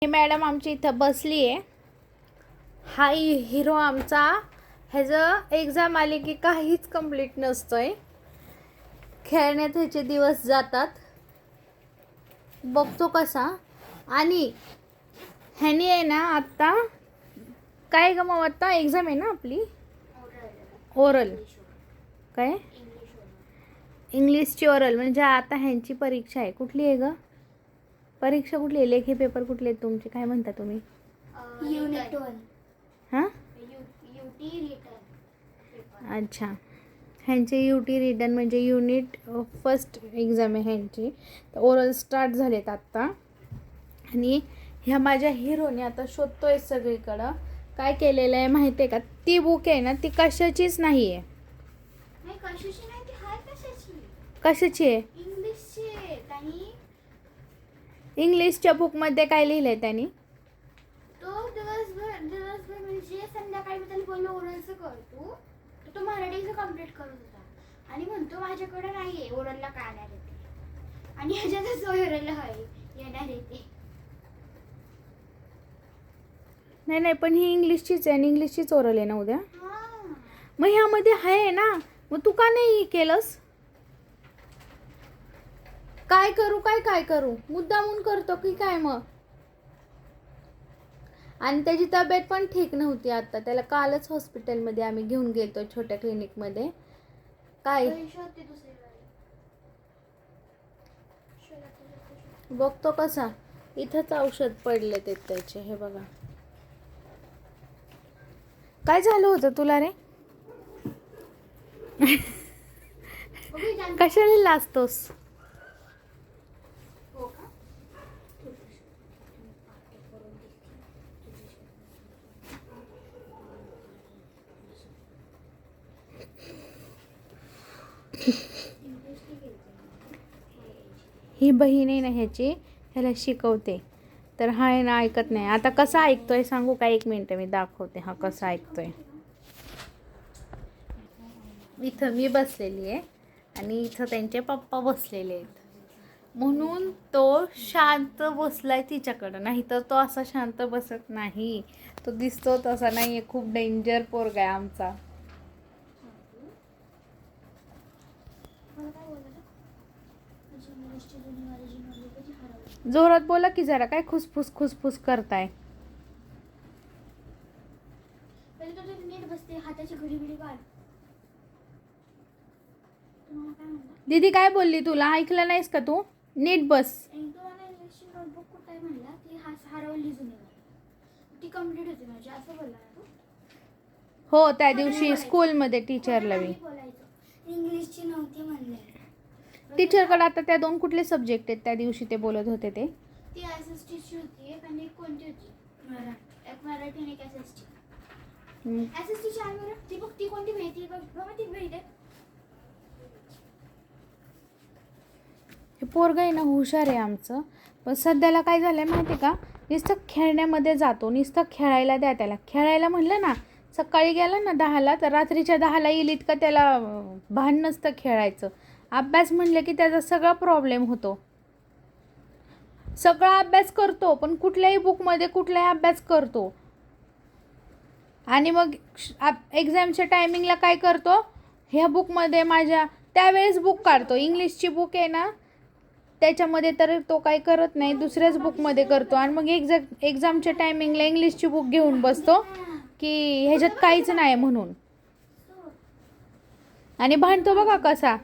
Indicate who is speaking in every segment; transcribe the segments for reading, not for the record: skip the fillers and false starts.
Speaker 1: हे मॅडम आमची इथं बसली आहे. हा हिरो आमचा. ह्याचं एक्झाम आली की काहीच कंप्लीट नसतंय. खेळण्यात ह्याचे दिवस जातात. बघतो कसा. आणि ह्यानी आहे ना आत्ता काय ग मग आत्ता एक्झाम आहे ना आपली ओरल. काय इंग्लिशची ओरल म्हणजे आता ह्यांची परीक्षा आहे. कुठली आहे ग परीक्षा? कुठली आहे? लेखी पेपर कुठले आहेत तुमचे? काय म्हणता तुम्ही?
Speaker 2: युनिट 1.
Speaker 1: हां
Speaker 2: युटी रिटर्न.
Speaker 1: अच्छा. ह्यांचे युटी रिटर्न म्हणजे युनिट फर्स्ट एक्झाम आहे ह्यांची. तर ओरल स्टार्ट झालेत आत्ता. आणि ह्या माझ्या हिरोने आता शोधतोय सगळीकडं. काय केलेलं आहे माहिती आहे का? ती बुक आहे ना ती कशाचीच नाही आहे.
Speaker 2: कशाची नाही ती हाय कशाची?
Speaker 1: कशाची आहे?
Speaker 2: इंग्लिशची आहे. आणि
Speaker 1: इंग्लिशच्या बुकमध्ये काय लिहिलं आहे त्यांनी?
Speaker 2: तो दिवसभर म्हणजे संध्याकाळी मी त्याला बोललो ओरलचं करतो तर तो मराठीचं कम्प्लीट करत होता आणि म्हणतो माझ्याकडे नाही आहे ओरलला काय येणार आहे ते. आणि ह्याच्यातच ओरलला आहे येणार आहे ते.
Speaker 1: नाही पण ही इंग्लिशचीच आहे आणि इंग्लिशचीच ओरल आहे ना उद्या.
Speaker 2: हां
Speaker 1: मग ह्यामध्ये आहे ना. मग तू का नाही केलंस? काय करू मुद्दामून करतो की काय मग? आणि त्याची तब्येत पण ठीक नव्हती आता. त्याला कालच हॉस्पिटलमध्ये आम्ही घेऊन गेलतो छोट्या क्लिनिकमध्ये. काय बघतो कसा. इथंच औषध पडले ते त्याचे. हे बघा. काय झालं होतं तुला रे? कशाला लाजतोस? ही बहीण आहे ना ह्याची. ह्याला शिकवते तर हा आहे ना ऐकत नाही. आता कसा ऐकतोय सांगू का? 1 मिनिट मी दाखवते हा कसा ऐकतोय. इथं मी बसलेली आहे आणि इथं त्यांचे पप्पा बसलेले आहेत म्हणून तो शांत बसलाय तिच्याकडं. नाही तर तो असा शांत बसत नाही. तो दिसतो तसा नाही आहे. खूप डेंजर पोरगा आहे आमचा. जोरात बोला की जरा. काय खुसफुस करताय?
Speaker 2: नीट बसते हाताची घडी बिडी काढ.
Speaker 1: दीदी काय बोलली तुला? ऐकलं नाहीस का तू? नीट बस.
Speaker 2: नोटबुक कुठे आहे म्हणला ती हरवली जुनी ती कंप्लीट होती माझी असं बोलला ना तू?
Speaker 1: हो त्या दिवशी स्कूलमध्ये टीचरला मी
Speaker 2: इंग्लिशची नव्हती म्हणले.
Speaker 1: टीचरकडे. आता त्या 2 कुठले सब्जेक्ट आहेत त्या दिवशी ते बोलत होते ते?
Speaker 2: ती एसएसटीची होती आणि एक कोणती होती? एक मराठी आणि एक एसएसटी. एसएसटीची आहे बरं. ती बघ ती कोणती माहिती बघ ती माहिती आहे.
Speaker 1: हे पोरगं आहे ना हुशार आहे आमचं. पण सध्याला काय झालं आहे माहिती आहे का? नुसतं खेळण्यामध्ये जातो. नुसतं खेळायला द्या त्याला. खेळायला म्हणलं ना सकाळी गेला ना 10ला तर रात्रीच्या 10ला येईल इतकं त्याला भान नसतं खेळायचं. अभ्यास म्हणलं की त्याचा सगळा प्रॉब्लेम होतो. सगळा अभ्यास करतो पण कुठल्याही बुकमध्ये कुठलाही अभ्यास करतो. आणि मग एक्झामच्या टायमिंगला काय करतो? ह्या बुकमध्ये माझ्या त्यावेळेस बुक काढतो. इंग्लिशची बुक आहे ना त्याच्यामध्ये तर तो काही करत नाही. दुसऱ्याच बुकमध्ये करतो. आणि मग एक्झामच्या टायमिंगला इंग्लिशची बुक घेऊन बसतो की ह्याच्यात काहीच नाही म्हणून. आणि भांडतो बघा कसा.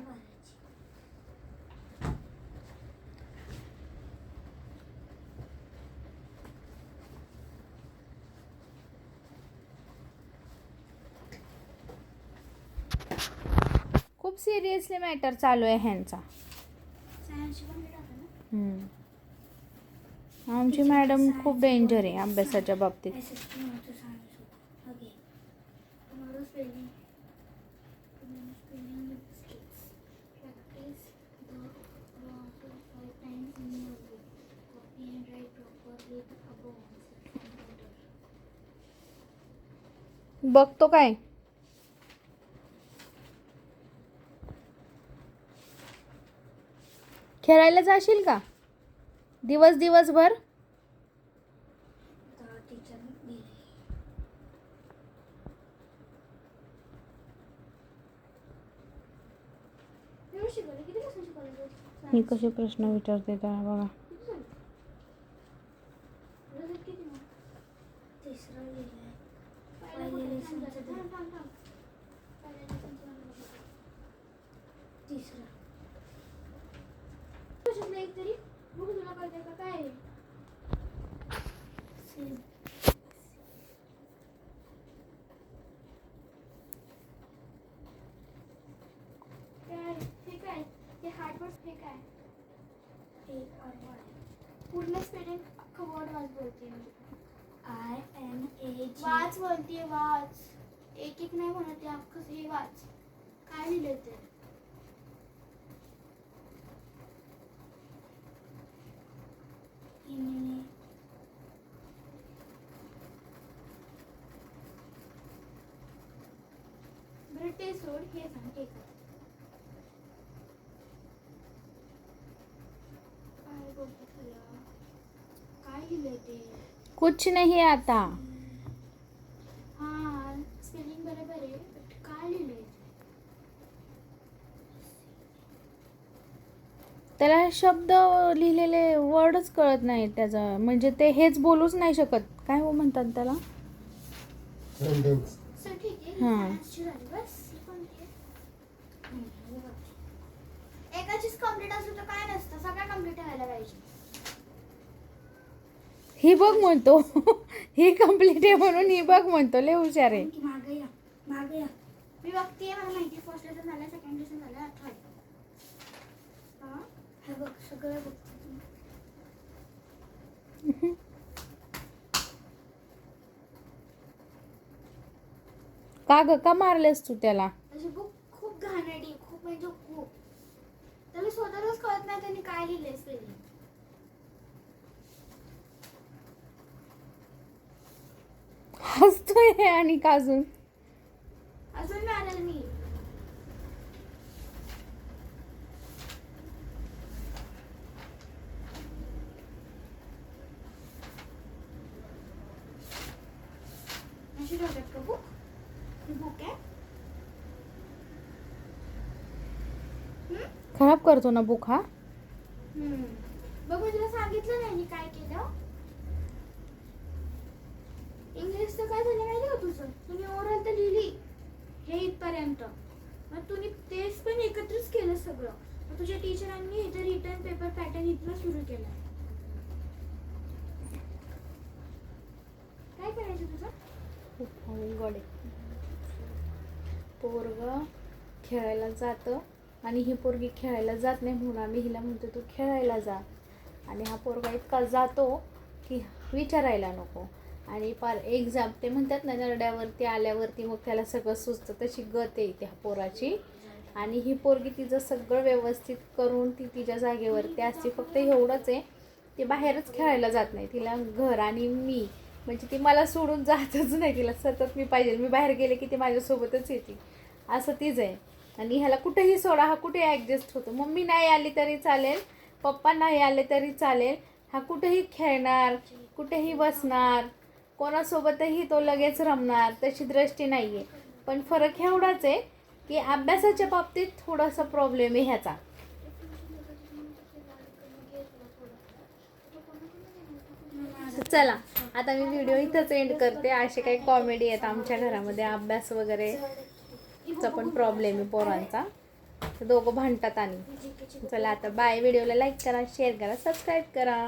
Speaker 1: खूप सिरियसली मॅटर चालू आहे ह्यांचा. आमची मॅडम खूप डेंजर आहे अभ्यासाच्या बाबतीत. बघतो काय? खेळायला जाशील का दिवसभर?
Speaker 2: टीचर दिले. एवढं शिकवलं किती पासून शिकवलं?
Speaker 1: ही कसे प्रश्न विचारते त्याला बघा.
Speaker 2: किती झालं? तुला किती मग? तिसरा लिहिलाय. पहिल्या लेसनचं दे. पहिल्या लेसनचं बघा. तिसरा. क्वेश्चन एक तरी बघू तुला कळतंय का काय आहे? सेम. काय हे काय हे हार्ड वर्ड्स हे काय एक और पूर्ण स्पेलिंग अख्खं वर्ड वाच बोलते मी. INAG वाच बोलते वाच. एक एक नाही म्हणत ते अख्खं हे वाच. काय लिहिलंय ते? बरं ते सोड हे सांग ते काय? काय बोलतात त्याला? काय लिहिलंय ते?
Speaker 1: कुछ नाही आता.
Speaker 2: हा स्पेलिंग बरोबर आहे but काय लिहिलंय ते?
Speaker 1: त्याला शब्द लिहिलेले वर्डच कळत नाही त्याचं, म्हणजे ते हेच बोलूच नाही शकत. काय हो म्हणतात त्याला?
Speaker 3: सेंटेन्स.
Speaker 2: सर ठीक आहे
Speaker 1: हां.
Speaker 2: फायनान्सची झाली बस ही कोणती आहे? एकाचीच कम्प्लीट असलं तर काय नसतं सगळ्या कम्प्लीट व्हायला पाहिजे.
Speaker 1: ही बघ म्हणतो. ही कम्प्लीट आहे म्हणून ही बघ म्हणतो. लय हुशार आहे.
Speaker 2: मागे या मागे या. मी बघते मला माहिती फर्स्ट लेसन झालं सेकंड लेसन झालं थर्ड. हां हे बघ सगळं बघते तुम्ही.
Speaker 1: का ग का मारलेस तू त्याला?
Speaker 2: त्याची बुक खूप घाणेरडी खूप म्हणजे खूप. त्याला स्वतःलाच कळत नाही त्यांनी काय लिहिलंय स्पेलिंग.
Speaker 1: हसतोय आणि काजून.
Speaker 2: अजून मारेल मी. अशी ठेवतात का बुक? ही बुक आहे.
Speaker 1: खराब करतो ना बुक हा.
Speaker 2: बघ मी तुला सांगितलं नाही मी काय केलं. इंग्लिशचं काय झालं माहिती का तुझं? तुम्ही ओरल तर लिहिली हे इथपर्यंत. मग तुम्ही तेच पण एकत्रच केलं सगळं. मग तुझ्या टीचरांनी इथे रिटर्न पेपर पॅटर्न इथनं सुरू केलं. काय करायचं तुझं?
Speaker 1: अवघड आहे. पोरग खेळायला जातं आणि ही पोरगी खेळायला जात नाही म्हणून आम्ही हिला म्हणतो तू खेळायला जा. आणि हा पोरगा इतका जातो की विचारायला नको. आणि पार एक्झाम ते म्हणतात ना नरड्यावरती आल्यावरती मग त्याला सगळं सुचतं तशी गत आहे त्या पोराची. आणि ही पोरगी तिचं सगळं व्यवस्थित करून ती तिच्या जागेवरती असते. फक्त एवढंच आहे ती बाहेरच खेळायला जात नाही. तिला घर आणि मी म्हणजे ती मला सोडून जातच नाही. तिला सतत मी पाहिजे. मी बाहेर गेले की ती माझ्यासोबतच येते असं तीच आहे. आणि ह्याला कुठेही सोडा हा कुठे ॲडजस्ट होतो. मम्मी नाही आली तरी चालेल, पप्पा नाही आले तरी चालेल, हा कुठेही खेळणार कुठेही बसणार कोणासोबतही तो लगेच रमणार. तशी दृष्टी नाही आहे. पण फरक एवढाच आहे की अभ्यासाच्या बाबतीत थोडासा प्रॉब्लेम आहे ह्याचा. चला आता मी व्हिडिओ इथंच एंड करते. असे काही कॉमेडी आहेत आमच्या घरामध्ये. अभ्यास वगैरे चा पण प्रॉब्लेम आहे पोरांचा. दोघं भांडतात. आणि चला आता बाय. व्हिडिओला लाईक करा, शेअर करा, सबस्क्राईब करा.